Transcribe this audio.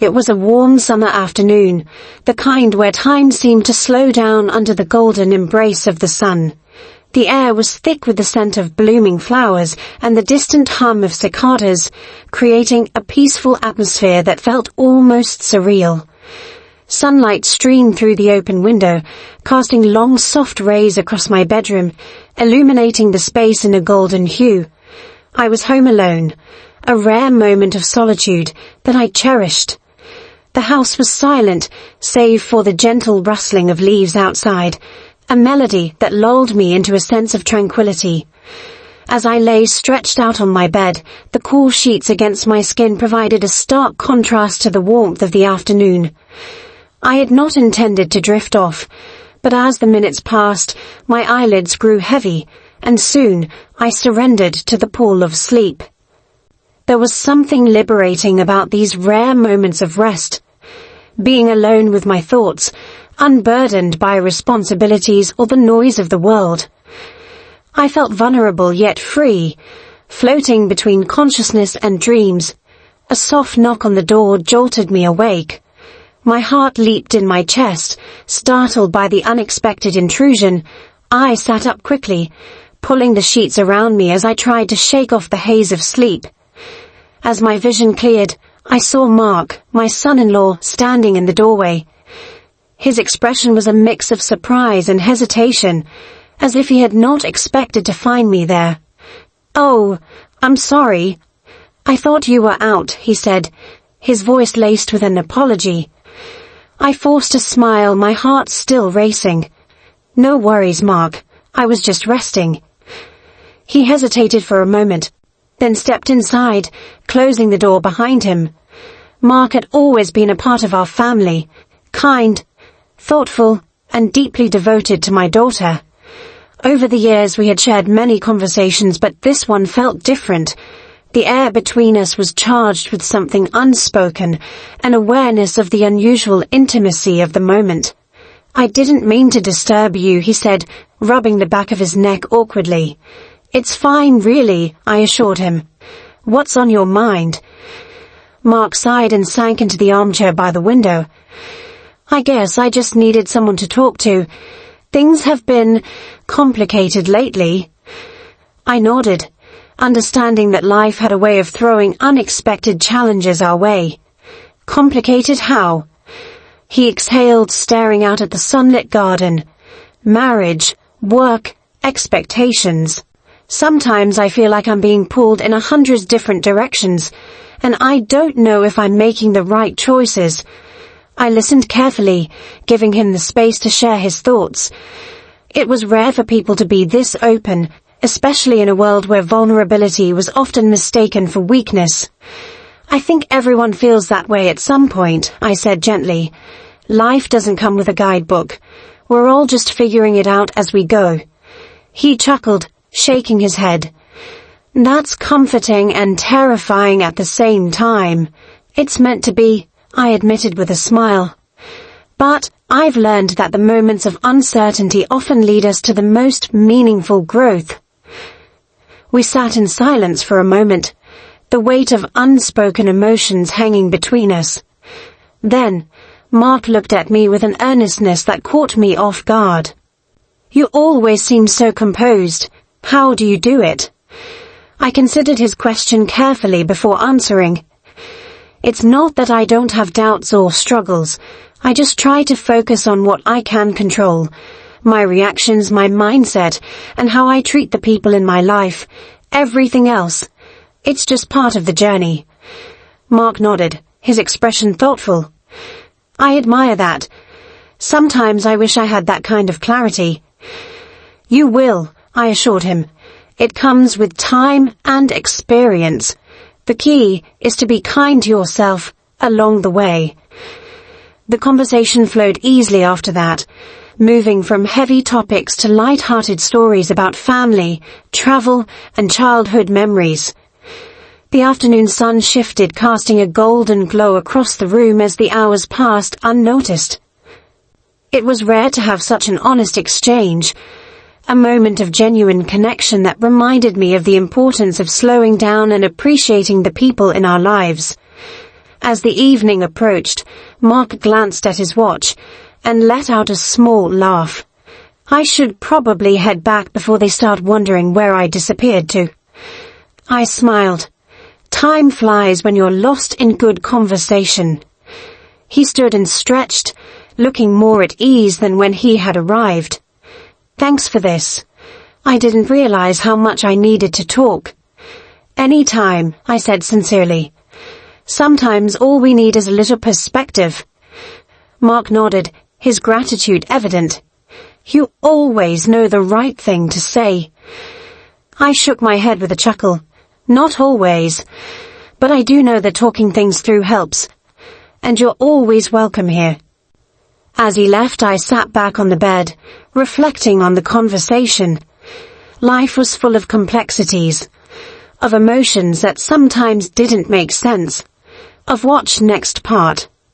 It was a warm summer afternoon, the kind where time seemed to slow down under the golden embrace of the sun. The air was thick with the scent of blooming flowers and the distant hum of cicadas, creating a peaceful atmosphere that felt almost surreal. Sunlight streamed through the open window, casting long soft rays across my bedroom, illuminating the space in a golden hue. I was home alone, a rare moment of solitude that I cherished. The house was silent, save for the gentle rustling of leaves outside, a melody that lulled me into a sense of tranquility. As I lay stretched out on my bed, the cool sheets against my skin provided a stark contrast to the warmth of the afternoon. I had not intended to drift off, but as the minutes passed, my eyelids grew heavy, and soon I surrendered to the pall of sleep. There was something liberating about these rare moments of rest. Being alone with my thoughts, unburdened by responsibilities or the noise of the world. I felt vulnerable yet free, floating between consciousness and dreams. A soft knock on the door jolted me awake. My heart leaped in my chest, startled by the unexpected intrusion. I sat up quickly, pulling the sheets around me as I tried to shake off the haze of sleep. As my vision cleared, I saw Mark, my son-in-law, standing in the doorway. His expression was a mix of surprise and hesitation, as if he had not expected to find me there. "Oh, I'm sorry. I thought you were out," he said, his voice laced with an apology. I forced a smile, my heart still racing. "No worries, Mark. I was just resting." He hesitated for a moment, then stepped inside, closing the door behind him. Mark had always been a part of our family, kind, thoughtful, and deeply devoted to my daughter. Over the years we had shared many conversations, but this one felt different. The air between us was charged with something unspoken, an awareness of the unusual intimacy of the moment. "I didn't mean to disturb you," he said, rubbing the back of his neck awkwardly. "It's fine, really," I assured him. "What's on your mind?" Mark sighed and sank into the armchair by the window. "I guess I just needed someone to talk to. Things have been complicated lately." I nodded, understanding that life had a way of throwing unexpected challenges our way. "Complicated how?" He exhaled, staring out at the sunlit garden. "Marriage, work, expectations. Sometimes I feel like I'm being pulled in 100 different directions, and I don't know if I'm making the right choices." I listened carefully, giving him the space to share his thoughts. It was rare for people to be this open, especially in a world where vulnerability was often mistaken for weakness. "I think everyone feels that way at some point," I said gently. "Life doesn't come with a guidebook. We're all just figuring it out as we go." He chuckled, shaking his head. "That's comforting and terrifying at the same time. It's meant to be," I admitted with a smile. "But I've learned that the moments of uncertainty often lead us to the most meaningful growth." We sat in silence for a moment, the weight of unspoken emotions hanging between us. Then, Mark looked at me with an earnestness that caught me off guard. "You always seem so composed. How do you do it?" I considered his question carefully before answering. "It's not that I don't have doubts or struggles. I just try to focus on what I can control. My reactions, my mindset, and how I treat the people in my life. Everything else. It's just part of the journey." Mark nodded, his expression thoughtful. "I admire that. Sometimes I wish I had that kind of clarity." "You will," I assured him. "It comes with time and experience. The key is to be kind to yourself along the way." The conversation flowed easily after that, moving from heavy topics to light-hearted stories about family, travel, and childhood memories. The afternoon sun shifted, casting a golden glow across the room as the hours passed unnoticed. It was rare to have such an honest exchange, a moment of genuine connection that reminded me of the importance of slowing down and appreciating the people in our lives. As the evening approached, Mark glanced at his watch and let out a small laugh. I should probably head back before they start wondering where I disappeared to. I smiled. Time flies when you're lost in good conversation. He stood and stretched, looking more at ease than when he had arrived. Thanks for this. I didn't realize how much I needed to talk. Any time, I said sincerely. Sometimes all we need is a little perspective. Mark nodded, his gratitude evident. You always know the right thing to say. I shook my head with a chuckle. Not always, but I do know that talking things through helps. And you're always welcome here. As he left, I sat back on the bed, reflecting on the conversation. Life was full of complexities, of emotions that sometimes didn't make sense, of watch next part.